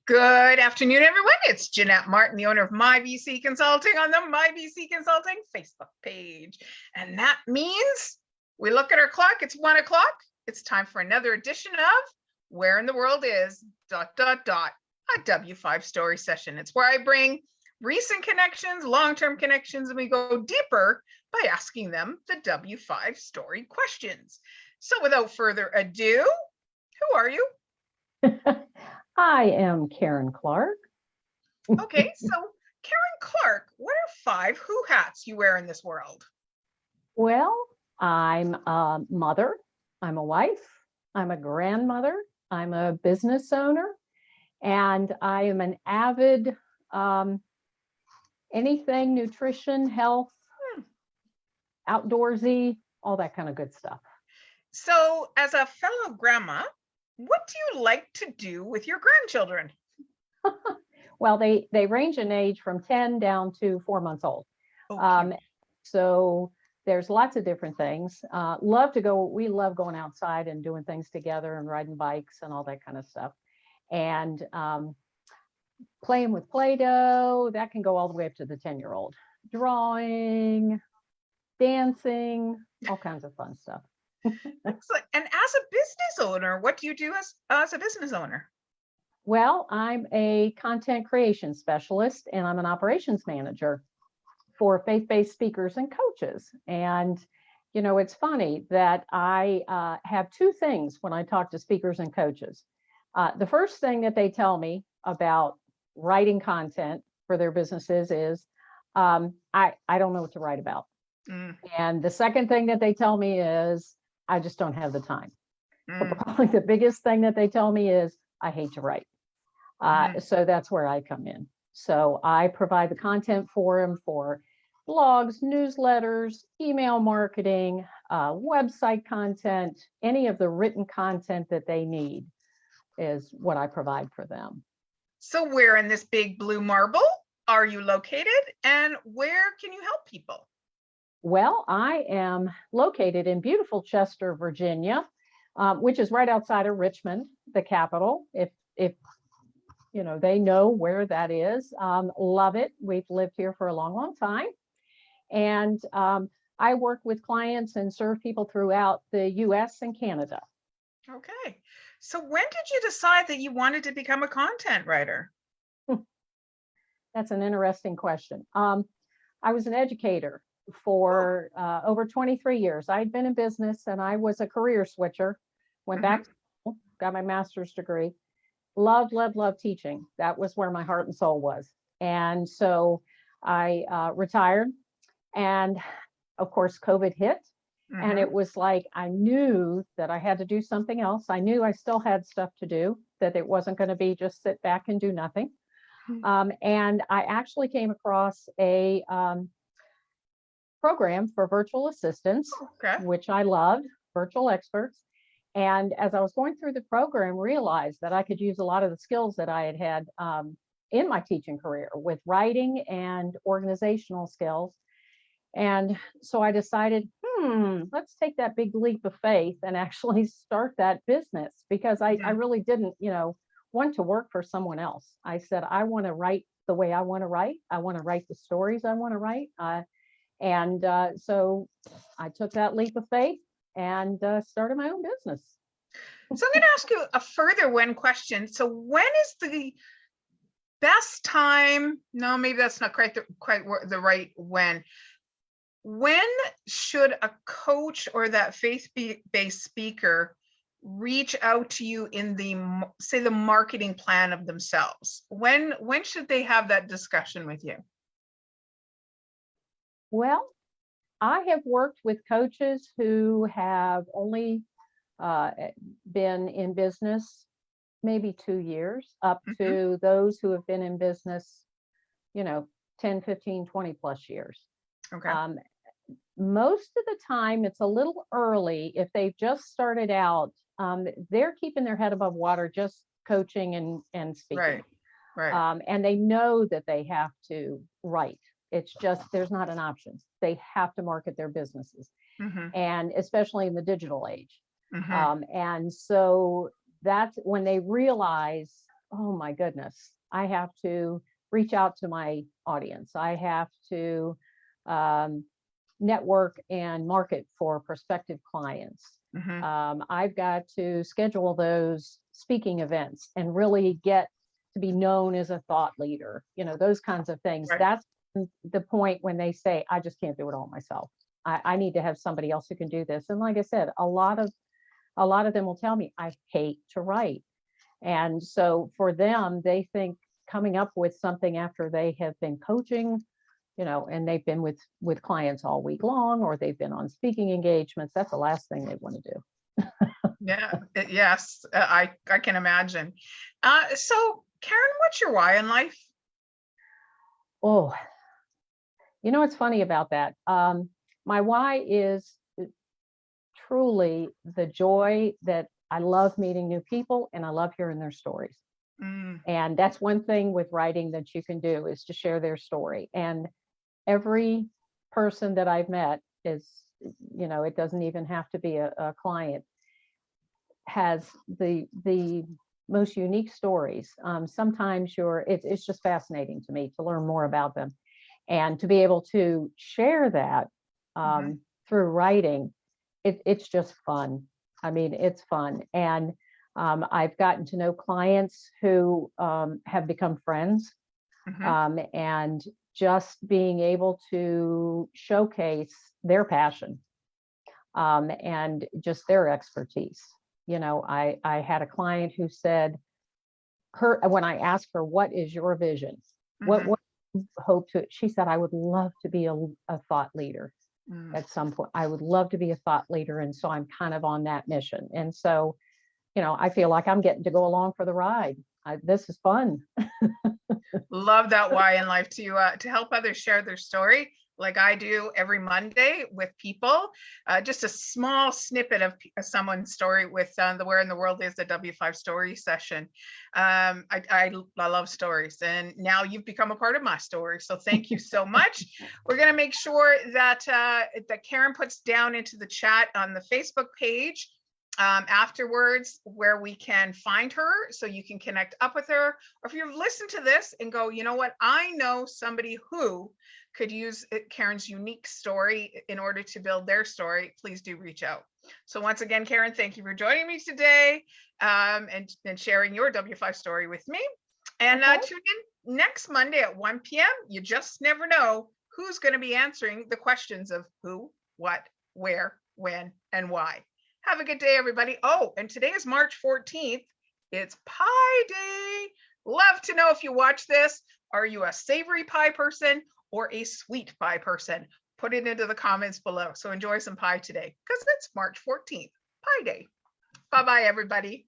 Good afternoon, everyone. It's Jeanette Martin, the owner of MyBC Consulting on the MyBC Consulting Facebook page. And that means we look at our clock, it's 1 o'clock. It's time for another edition of Where in the World Is ... a W5 story session. It's where I bring recent connections, long-term connections, and we go deeper by asking them the W5 story questions. So without further ado, who are you? I am Karen Clark. Okay, so Karen Clark, what are 5 who hats you wear in this world? Well, I'm a mother, I'm a wife, I'm a grandmother, I'm a business owner, and I am an avid anything nutrition, health, outdoorsy, all that kind of good stuff. So as a fellow grandma, what do you like to do with your grandchildren? Well, they range in age from 10 down to 4 months old. Okay. So there's lots of different things. We love going outside and doing things together and riding bikes and all that kind of stuff. And playing with Play-Doh, that can go all the way up to the 10-year-old. Drawing, dancing, all kinds of fun stuff. Excellent. And as a business owner, what do you do as a business owner? Well, I'm a content creation specialist and I'm an operations manager for faith-based speakers and coaches. And, you know, it's funny that I have 2 things when I talk to speakers and coaches. The first thing that they tell me about writing content for their businesses is, I don't know what to write about. And the second thing that they tell me is, I just don't have the time. But probably the biggest thing that they tell me is, I hate to write. So that's where I come in. So I provide the content for them for blogs, newsletters, email marketing, website content, any of the written content that they need is what I provide for them. So where in this big blue marble are you located and where can you help people? Well, I am located in beautiful Chester, Virginia, which is right outside of Richmond, the capital. If you know, they know where that is. Love it. We've lived here for a long, long time. And I work with clients and serve people throughout the US and Canada. Okay. So when did you decide that you wanted to become a content writer? That's an interesting question. I was an educator for over 23 years. I'd been in business and I was a career switcher, went back to school, got my master's degree. Love teaching. That was where my heart and soul was. And so I retired and of course, COVID hit. And it was like, I knew that I had to do something else. I knew I still had stuff to do, that it wasn't going to be just sit back and do nothing. And I actually came across a program for virtual assistants, which I loved, Virtual Experts. And as I was going through the program, realized that I could use a lot of the skills that I had in my teaching career with writing and organizational skills. And so I decided, let's take that big leap of faith and actually start that business, because I really didn't, want to work for someone else. I said, I want to write the way I want to write. I want to write the stories I want to write. So I took that leap of faith and started my own business. So I'm going to ask you a further one question. So when is the best time? No, maybe that's not quite the right when. When should a coach or that faith-based speaker reach out to you in the marketing plan of themselves? When should they have that discussion with you? Well, I have worked with coaches who have only been in business maybe 2 years, up to those who have been in business, 10, 15, 20 plus years. Okay. Most of the time it's a little early. If they've just started out, they're keeping their head above water, just coaching and speaking. Right. And they know that they have to write. It's just, there's not an option. They have to market their businesses, and especially in the digital age. And so that's when they realize, oh my goodness, I have to reach out to my audience. I have to um, network and market for prospective clients. Mhm. I've got to schedule those speaking events and really get to be known as a thought leader, those kinds of things. Right. That's the point when they say, I just can't do it all myself. I need to have somebody else who can do this. And like I said, a lot of them will tell me, I hate to write. And so for them, they think coming up with something after they have been coaching, and they've been with clients all week long, or they've been on speaking engagements, that's the last thing they want to do. Yeah. Yes. I can imagine. So Karen, what's your why in life? Oh, what's funny about that? My why is truly the joy that I love meeting new people and I love hearing their stories. Mm, And that's one thing with writing that you can do, is to share their story. And every person that I've met is, it doesn't even have to be a client, has the most unique stories. Sometimes it's just fascinating to me to learn more about them, and to be able to share that mhm, through writing. It's just fun. I mean, it's fun. And I've gotten to know clients who have become friends, mhm. and just being able to showcase their passion, and just their expertise. I had a client who said, when I asked her, what is your vision? What, Mhm. what hope to, she said, I would love to be a thought leader Mm. at some point. I would love to be a thought leader. And so I'm kind of on that mission. And so, I feel like I'm getting to go along for the ride. This is fun. Love that why in life to help others share their story like I do every Monday with people. Just a small snippet of someone's story with the Where in the World is the W5 story session. I love stories, and now you've become a part of my story. So thank you so much. We're going to make sure that that Karen puts down into the chat on the Facebook page afterwards where we can find her so you can connect up with her. Or if you've listened to this and go, you know what, I know somebody who could use Karen's unique story in order to build their story, please do reach out. So once again, Karen, thank you for joining me today, and sharing your W5 story with me. And Okay. tune in next Monday at 1 p.m. You just never know who's going to be answering the questions of who, what, where, when, and why. Have a good day, everybody. Oh, and today is March 14th. It's Pie Day. Love to know if you watch this. Are you a savory pie person or a sweet pie person? Put it into the comments below. So enjoy some pie today because it's March 14th, Pie Day. Bye-bye, everybody.